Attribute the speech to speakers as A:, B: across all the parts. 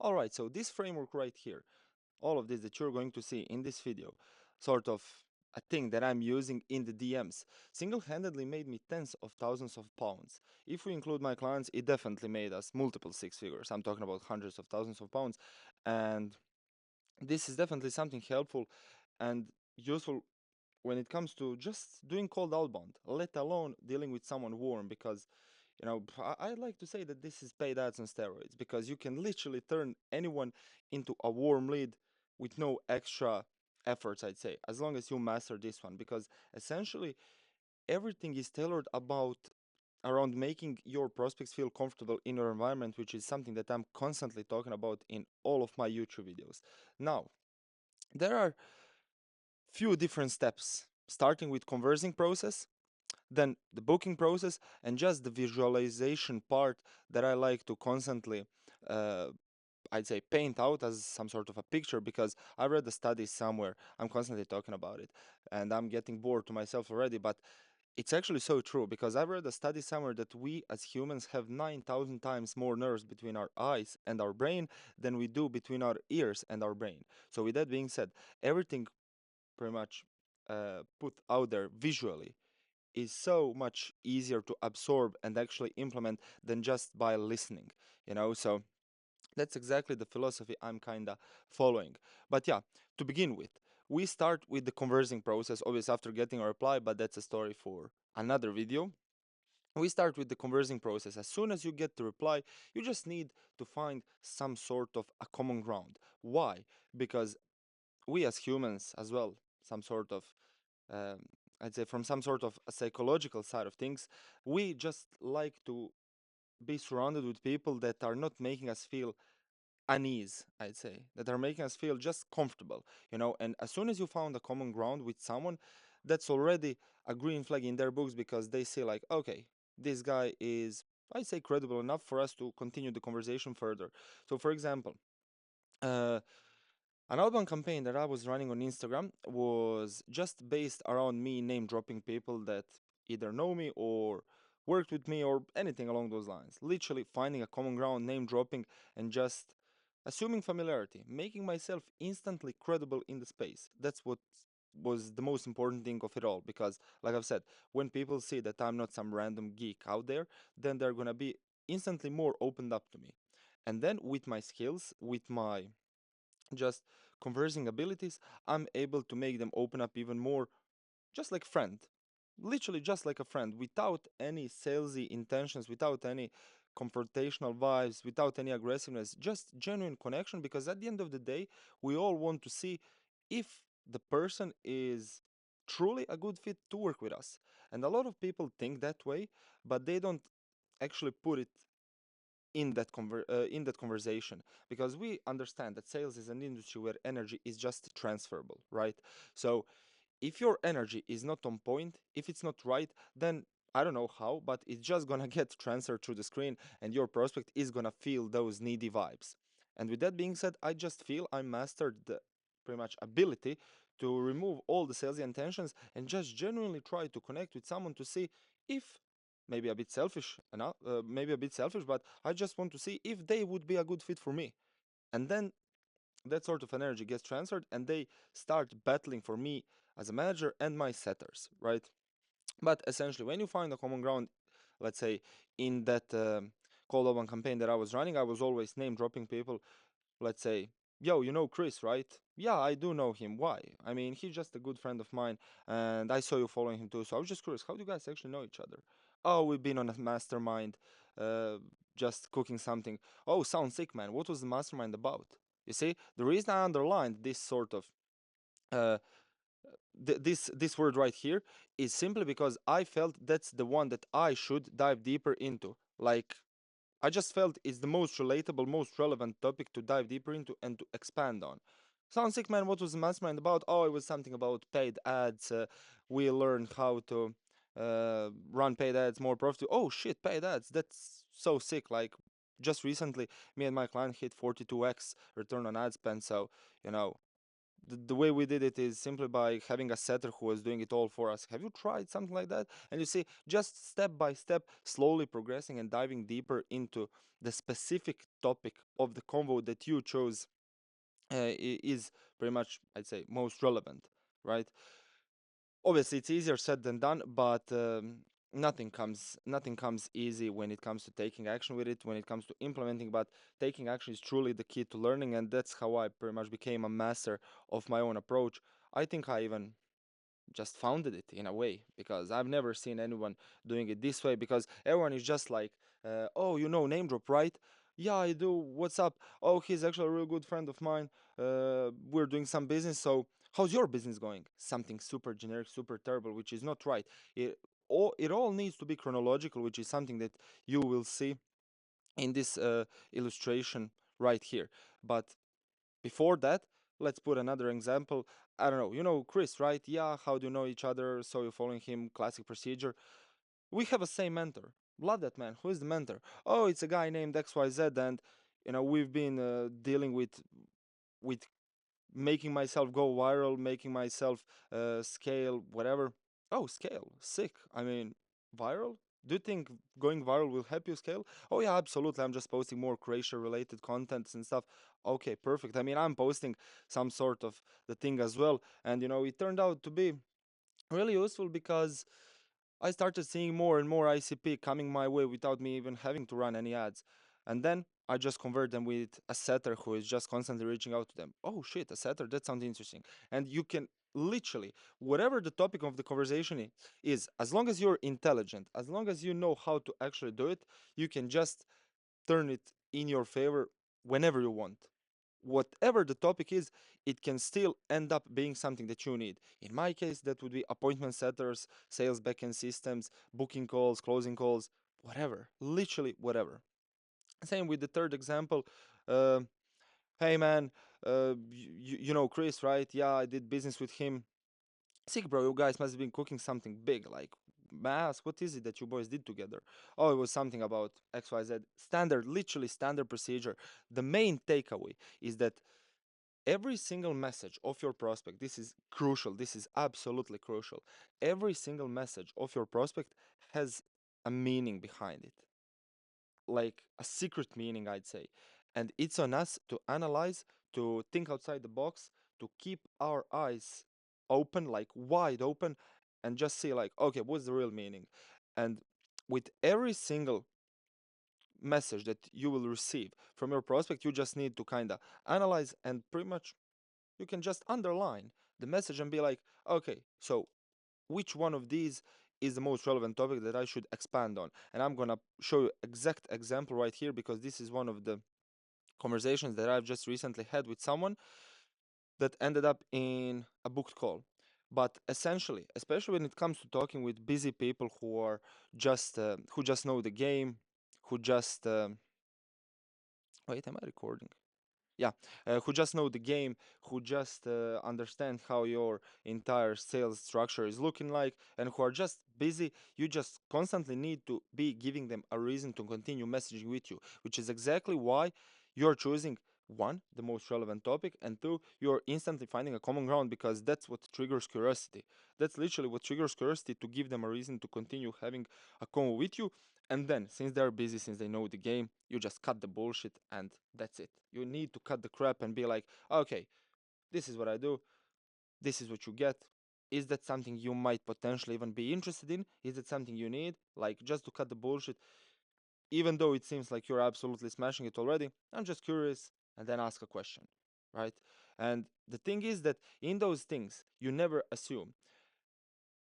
A: All right, so this framework right here, all of this that you're going to see in this video, sort of a thing that I'm using in the DMs, single-handedly made me tens of thousands of pounds. If we include my clients, it definitely made us multiple six figures. I'm talking about hundreds of thousands of pounds. And this is definitely something helpful and useful when it comes to just doing cold outbound, let alone dealing with someone warm. Because I'd like to say that this is paid ads on steroids, because you can literally turn anyone into a warm lead with no extra efforts, I'd say, as long as you master this one. Because essentially, everything is tailored about around making your prospects feel comfortable in your environment, which is something that I'm constantly talking about in all of my YouTube videos. Now, there are few different steps, starting with conversing process, then the booking process, and just the visualization part that I like to constantly uh, I'd say paint out as some sort of a picture, because I read a study somewhere. I'm constantly talking about it and I'm getting bored to myself already, but it's actually so true, because I read a study somewhere that we as humans have 9,000 times more nerves between our eyes and our brain than we do between our ears and our brain. So with that being said, everything pretty much put out there visually is so much easier to absorb and actually implement than just by listening, so that's exactly the philosophy I'm kind of following. But yeah, to begin with, we start with the conversing process, obviously after getting a reply, but that's a story for another video. We start with the conversing process. As soon as you get the reply, you just need to find some sort of a common ground. Why? Because we as humans as well, some sort of um, I'd say from some sort of a psychological side of things, we just like to be surrounded with people that are not making us feel unease, I'd say, that are making us feel just comfortable, and as soon as you found a common ground with someone, that's already a green flag in their books, because they say like, okay, this guy is, I'd say, credible enough for us to continue the conversation further. So for example, uh, an outbound campaign that I was running on Instagram was just based around me name dropping people that either know me or worked with me or anything along those lines. Literally finding a common ground, name dropping, and just assuming familiarity, making myself instantly credible in the space. That's what was the most important thing of it all, because, like I've said, when people see that I'm not some random geek out there, then they're gonna be instantly more opened up to me. And then with my skills, with my just conversing abilities, I'm able to make them open up even more, just like friend. Literally just like a friend, without any salesy intentions, without any confrontational vibes, without any aggressiveness, just genuine connection, because at the end of the day, we all want to see if the person is truly a good fit to work with us. And a lot of people think that way, but they don't actually put it in that conversation, because we understand that sales is an industry where energy is just transferable, right? So if your energy is not on point, if it's not right, then I don't know how, but it's just gonna get transferred through the screen, and your prospect is gonna feel those needy vibes. And with that being said, I just feel I mastered the pretty much ability to remove all the salesy intentions and just genuinely try to connect with someone to see if, maybe a bit selfish, maybe a bit selfish, but I just want to see if they would be a good fit for me. And then that sort of energy gets transferred, and they start battling for me as a manager and my setters, right? But essentially, when you find a common ground, let's say in that cold open campaign that I was running, I was always name dropping people. Let's say, yo, you know Chris, right? Yeah, I do know him. Why? I mean, he's just a good friend of mine, and I saw you following him too. So I was just curious, how do you guys actually know each other? Oh, we've been on a mastermind, uh, just cooking something. Oh, sounds sick, man. What was the mastermind about? You see, the reason I underlined this sort of uh, this word right here is simply because I felt that's the one that I should dive deeper into. Like, I just felt it's the most relatable, most relevant topic to dive deeper into and to expand on. Sounds sick, man. What was the mastermind about? Oh, it was something about paid ads. We learned how to run paid ads more profitable. Oh shit, paid ads. That's so sick. Like, just recently, me and my client hit 42x return on ad spend. So, you know, the way we did it is simply by having a setter who was doing it all for us. Have you tried something like that? And you see, just step by step, slowly progressing and diving deeper into the specific topic of the convo that you chose is pretty much, I'd say, most relevant, right? Obviously, it's easier said than done, but nothing comes easy when it comes to taking action with it, when it comes to implementing. But taking action is truly the key to learning, and that's how I pretty much became a master of my own approach. I think I even just founded it in a way, because I've never seen anyone doing it this way, because everyone is just like, oh, name drop, right? Yeah, I do. What's up? Oh, he's actually a real good friend of mine. We're doing some business. So, how's your business going? Something super generic, super terrible, which is not right. It all needs to be chronological, which is something that you will see in this illustration right here. But before that, let's put another example. I don't know, you know Chris, right? Yeah, how do you know each other? So you're following him, classic procedure. We have a same mentor. Love that man. Who is the mentor? Oh, it's a guy named XYZ, and we've been dealing with making myself go viral, making myself scale, whatever. Oh, scale, sick. I mean, viral? Do you think going viral will help you scale? Oh yeah, absolutely. I'm just posting more Croatia related contents and stuff. Okay, perfect. I mean, I'm posting some sort of the thing as well, and it turned out to be really useful because I started seeing more and more ICP coming my way without me even having to run any ads. And then I just convert them with a setter who is just constantly reaching out to them. Oh shit, a setter, that sounds interesting. And you can literally, whatever the topic of the conversation is, as long as you're intelligent, as long as you know how to actually do it, you can just turn it in your favor whenever you want. Whatever the topic is, it can still end up being something that you need. In my case, that would be appointment setters, sales backend systems, booking calls, closing calls, whatever, literally whatever. Same with the third example. Uh, hey man, you know Chris, right? Yeah, I did business with him. Sick, bro. You guys must have been cooking something big. Like, may I ask, what is it that you boys did together? Oh, it was something about XYZ. Standard, literally standard procedure. The main takeaway is that every single message of your prospect, this is crucial, this is absolutely crucial. Every single message of your prospect has a meaning behind it, like a secret meaning, I'd say. And it's on us to analyze, to think outside the box, to keep our eyes open, like wide open, and just see, like, okay, what's the real meaning? And with every single message that you will receive from your prospect, you just need to kind of analyze, and pretty much you can just underline the message and be like, okay, so which one of these is the most relevant topic that I should expand on? And I'm gonna show you exact example right here, because this is one of the conversations that I've just recently had with someone that ended up in a booked call. But essentially, especially when it comes to talking with busy people who just know the game, who just wait, am I recording? Yeah, who just know the game, who just understand how your entire sales structure is looking like, and who are just busy. You just constantly need to be giving them a reason to continue messaging with you, which is exactly why you're choosing one, the most relevant topic, and two, you're instantly finding a common ground, because that's what triggers curiosity. That's literally what triggers curiosity, to give them a reason to continue having a convo with you. And then, since they're busy, since they know the game, you just cut the bullshit, and that's it. You need to cut the crap and be like, okay, this is what I do, this is what you get. Is that something you might potentially even be interested in? Is it something you need? Like, just to cut the bullshit, even though it seems like you're absolutely smashing it already. I'm just curious, and then ask a question, right? And the thing is that in those things, you never assume.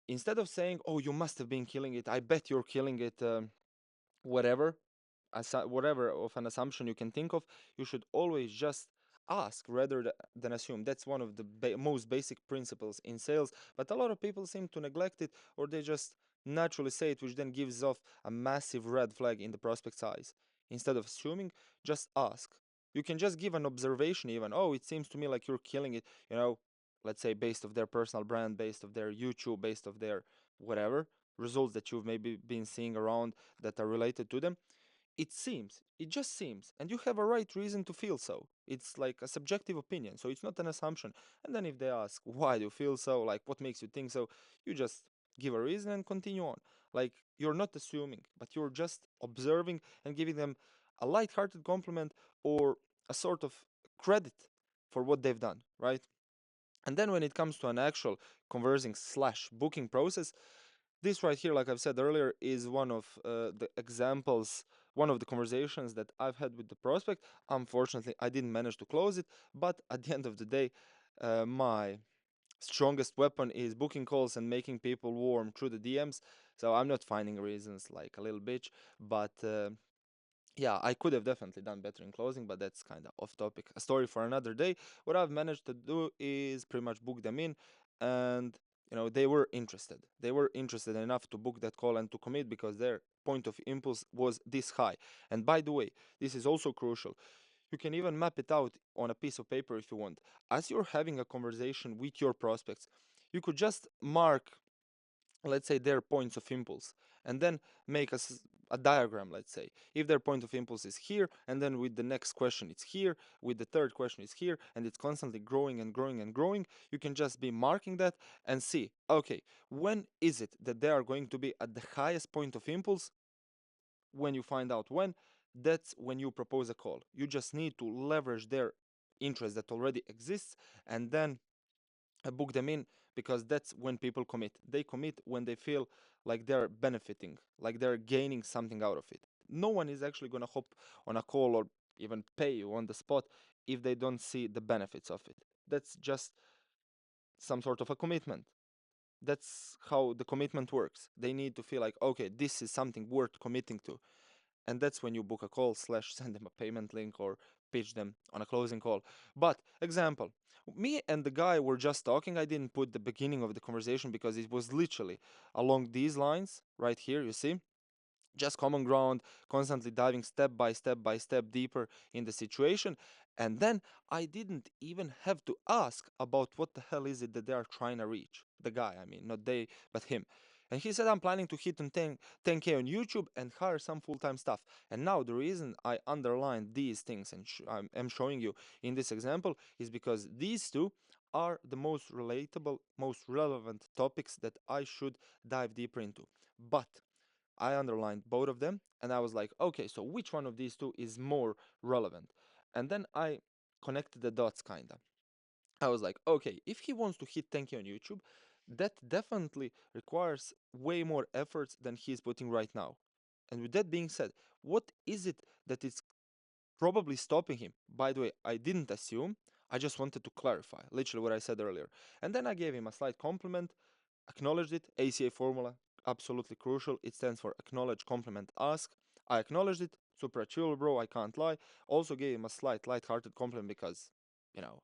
A: Instead of saying, oh, you must have been killing it, I bet you're killing it, whatever, whatever of an assumption you can think of, you should always just ask rather than assume. That's one of the most basic principles in sales, but a lot of people seem to neglect it, or they just naturally say it, which then gives off a massive red flag in the prospect's eyes. Instead of assuming, just ask. You can just give an observation, even. Oh, it seems to me like you're killing it, let's say based of their personal brand, based of their YouTube, based of their whatever results that you've maybe been seeing around that are related to them. it just seems, and you have a right reason to feel so. It's like a subjective opinion, so it's not an assumption. And then if they ask, why do you feel so? Like, what makes you think so? You just give a reason and continue on. Like, you're not assuming, but you're just observing and giving them a light-hearted compliment or a sort of credit for what they've done, right? And then when it comes to an actual conversing slash booking process, this right here, like I've said earlier, is one of the examples, one of the conversations that I've had with the prospect. Unfortunately, I didn't manage to close it, but at the end of the day, my strongest weapon is booking calls and making people warm through the DMs. So I'm not finding reasons like a little bitch, but yeah, I could have definitely done better in closing, but that's kind of off topic. A story for another day. What I've managed to do is pretty much book them in, and they were interested. They were interested enough to book that call and to commit because their point of impulse was this high. And by the way, this is also crucial. You can even map it out on a piece of paper if you want. As you're having a conversation with your prospects, you could just mark, let's say, their points of impulse, and then make a diagram. Let's say if their point of impulse is here, and then with the next question it's here, with the third question is here, and it's constantly growing and growing and growing, you can just be marking that and see, okay, when is it that they are going to be at the highest point of impulse. When you find out when, that's when you propose a call. You just need to leverage their interest that already exists, and then book them in, because that's when people commit. They commit when they feel like they're benefiting, like they're gaining something out of it. No one is actually going to hop on a call or even pay you on the spot if they don't see the benefits of it. That's just some sort of a commitment. That's how the commitment works. They need to feel like, okay, this is something worth committing to. And that's when you book a call slash send them a payment link or pitch them on a closing call. But example, me and the guy were just talking. I didn't put the beginning of the conversation because it was literally along these lines right here, you see, just common ground, constantly diving step by step deeper in the situation. And then I didn't even have to ask about what the hell is it that they are trying to reach. The guy, I mean, not they, but him. And he said, I'm planning to hit on 10K on YouTube and hire some full time stuff. And now the reason I underlined these things and I'm showing you in this example is because these two are the most relatable, most relevant topics that I should dive deeper into. But I underlined both of them and I was like, okay, so which one of these two is more relevant? And then I connected the dots kinda. I was like, okay, if he wants to hit 10K on YouTube, that definitely requires way more efforts than he's putting right now. And with that being said, what is it that is probably stopping him? By the way, I didn't assume, I just wanted to clarify, literally what I said earlier. And then I gave him a slight compliment, acknowledged it. ACA formula, absolutely crucial. It stands for acknowledge, compliment, ask. I acknowledged it. Super chill, bro. I can't lie. Also gave him a slight light-hearted compliment because,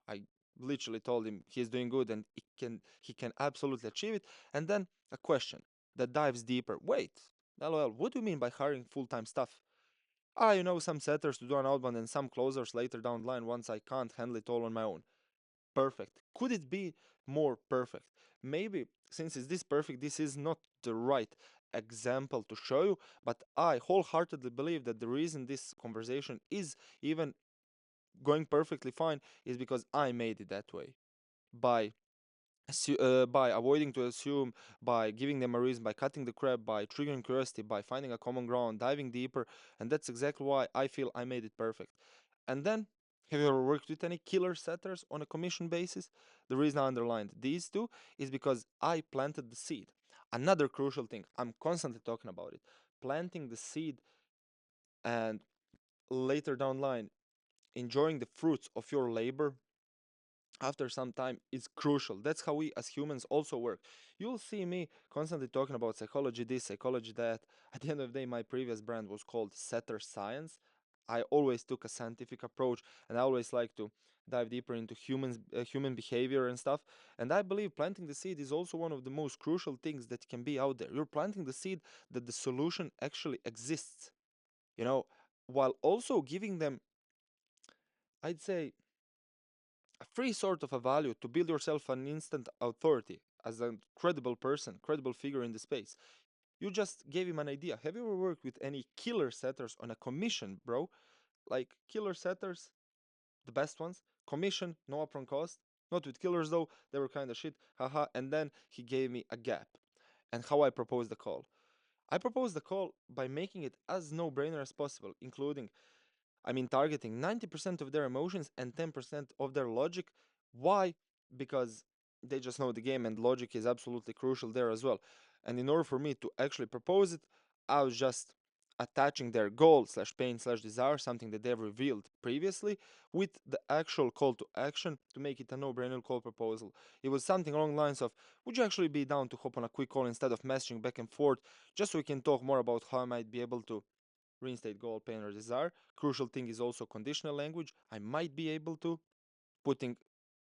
A: I literally told him he's doing good and he can absolutely achieve it. And then a question that dives deeper. Wait, LOL, what do you mean by hiring full-time staff? Some setters to do an outbound and some closers later down the line once I can't handle it all on my own. Perfect. Could it be more perfect? Maybe since it's this perfect, this is not the right example to show you, but I wholeheartedly believe that the reason this conversation is even going perfectly fine is because I made it that way. By by avoiding to assume, by giving them a reason, by cutting the crap, by triggering curiosity, by finding a common ground, diving deeper, and that's exactly why I feel I made it perfect. And then, have you ever worked with any killer setters on a commission basis? The reason I underlined these two is because I planted the seed. Another crucial thing, I'm constantly talking about it. Planting the seed and later down the line, enjoying the fruits of your labor after some time is crucial. That's how we as humans also work. You'll see me constantly talking about psychology this, psychology that. At the end of the day, my previous brand was called Setter Science. I always took a scientific approach and I always like to dive deeper into human behavior and stuff. And I believe planting the seed is also one of the most crucial things that can be out there. You're planting the seed that the solution actually exists, you know, while also giving them, I'd say, a free sort of a value to build yourself an instant authority as a credible person, credible figure in the space. You just gave him an idea. Have you ever worked with any killer setters on a commission, bro? Like killer setters, the best ones, commission, no upfront cost. Not with killers though, they were kind of shit, haha. And then he gave me a gap. And how I proposed the call. I proposed the call by making it as no-brainer as possible, including, targeting 90% of their emotions and 10% of their logic. Why? Because they just know the game and logic is absolutely crucial there as well. And in order for me to actually propose it, I was just attaching their goal slash pain slash desire, something that they've revealed previously, with the actual call to action to make it a no-brainer call proposal. It was something along the lines of, would you actually be down to hop on a quick call instead of messaging back and forth, just so we can talk more about how I might be able to reinstate goal, pain, or desire. Crucial thing is also conditional language. I might be able to, putting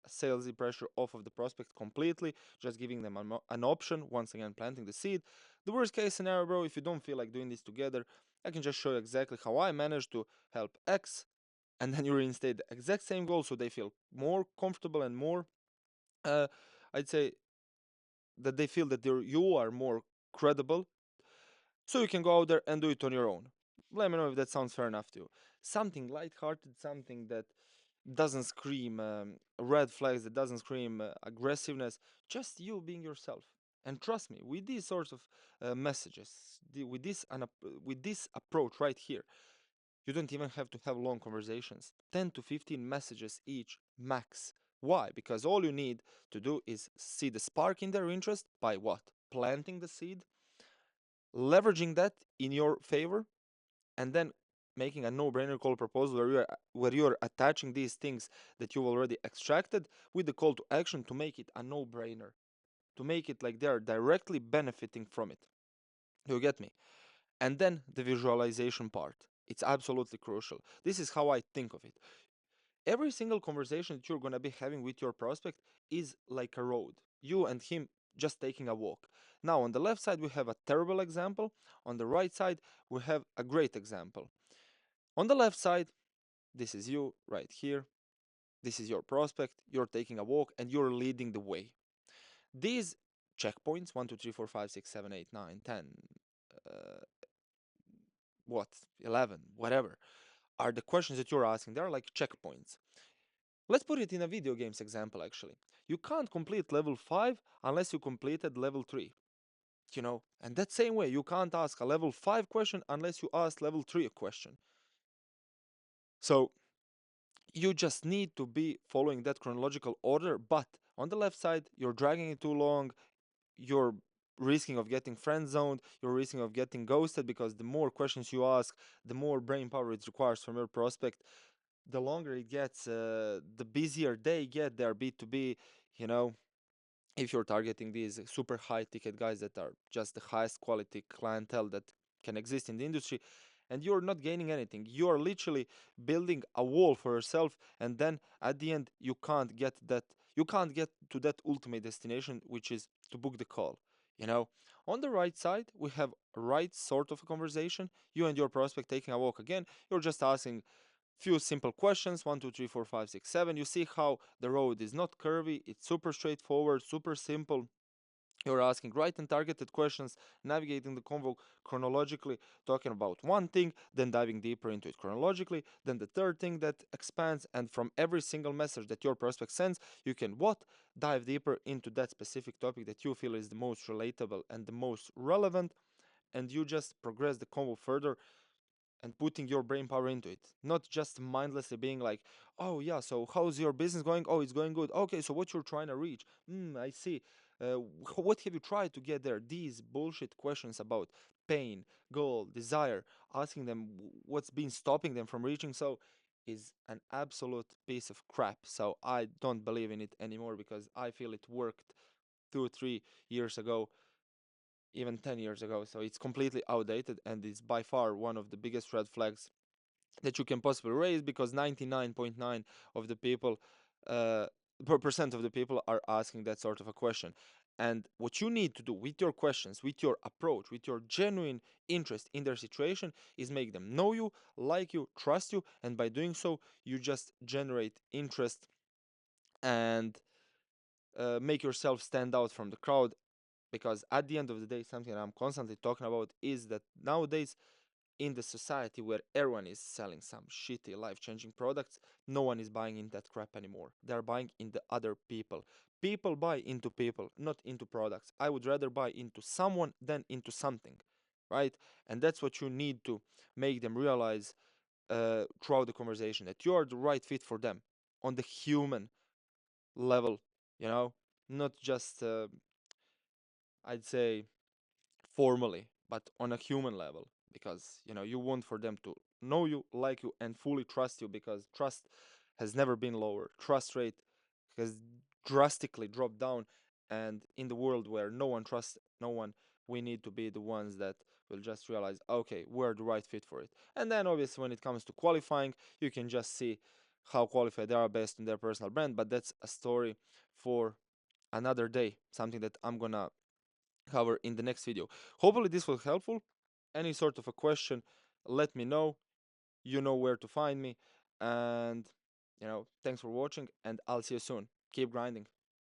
A: salesy pressure off of the prospect completely, just giving them an option, once again planting the seed. The worst case scenario, bro, if you don't feel like doing this together, I can just show you exactly how I managed to help X, and then you reinstate the exact same goal so they feel more comfortable and more, uh, I'd say, that they feel that you are more credible, so you can go out there and do it on your own. Let me know if that sounds fair enough to you. Something lighthearted, something that doesn't scream red flags, that doesn't scream aggressiveness, just you being yourself. And trust me, with these sorts of messages, with this approach right here, you don't even have to have long conversations. 10 to 15 messages each, max. Why? Because all you need to do is see the spark in their interest by what? Planting the seed, leveraging that in your favor, and then making a no-brainer call proposal where you're attaching these things that you've already extracted with the call to action to make it a no-brainer, to make it like they're directly benefiting from it. You get me? And then the visualization part. It's absolutely crucial. This is how I think of it. Every single conversation that you're going to be having with your prospect is like a road. You and him just taking a walk. Now, on the left side, we have a terrible example. On the right side, we have a great example. On the left side, this is you right here. This is your prospect. You're taking a walk and you're leading the way. These checkpoints 1, 2, 3, 4, 5, 6, 7, 8, 9, 10, uh, what, 11, whatever, are the questions that you're asking. They're like checkpoints. Let's put it in a video games example actually. You can't complete level 5 unless you completed level 3. And that same way, you can't ask a level 5 question unless you ask level 3 a question. So you just need to be following that chronological order, but on the left side, you're dragging it too long, you're risking of getting friend zoned, you're risking of getting ghosted because the more questions you ask, the more brain power it requires from your prospect. The longer it gets, the busier they get. They're B2B, you know, if you're targeting these super high ticket guys that are just the highest quality clientele that can exist in the industry, and you're not gaining anything, you are literally building a wall for yourself, and then at the end you can't get to that ultimate destination, which is to book the call. you know on the right side, we have a right sort of a conversation. You and your prospect taking a walk again. You're just asking few simple questions, 1, 2, 3, 4, 5, 6, 7. You see how the road is not curvy, it's super straightforward, super simple. You're asking right and targeted questions, navigating the convo chronologically, talking about one thing, then diving deeper into it chronologically, then the third thing that expands, and from every single message that your prospect sends, you can what? Dive deeper into that specific topic that you feel is the most relatable and the most relevant, and you just progress the convo further and putting your brain power into it, not just mindlessly being like, oh yeah, so how's your business going? Oh, it's going good. Okay, so what you're trying to reach? I see. What have you tried to get there? These bullshit questions about pain, goal, desire, asking them what's been stopping them from reaching so is an absolute piece of crap. So I don't believe in it anymore because I feel it worked 2 or 3 years ago, even 10 years ago. So it's completely outdated and it's by far one of the biggest red flags that you can possibly raise, because 99.9 of the people, uh, percent of the people are asking that sort of a question. And what you need to do with your questions, with your approach, with your genuine interest in their situation is make them know you, like you, trust you, and by doing so, you just generate interest and make yourself stand out from the crowd. Because at the end of the day, something I'm constantly talking about is that nowadays, in the society where everyone is selling some shitty life-changing products, no one is buying in that crap anymore. They're buying in the other people. People buy into people, not into products. I would rather buy into someone than into something, right? And that's what you need to make them realize throughout the conversation, that you are the right fit for them on the human level, you know, not just I'd say formally, but on a human level, because you want for them to know you, like you, and fully trust you, because trust has never been lower. Trust rate has drastically dropped down, and in the world where no one trusts no one, we need to be the ones that will just realize, okay, we're the right fit for it. And then obviously when it comes to qualifying, you can just see how qualified they are based on their personal brand, but that's a story for another day, something that I'm gonna cover in the next video. Hopefully this was helpful. Any sort of a question, let me know. You know where to find me. And thanks for watching, and I'll see you soon. Keep grinding.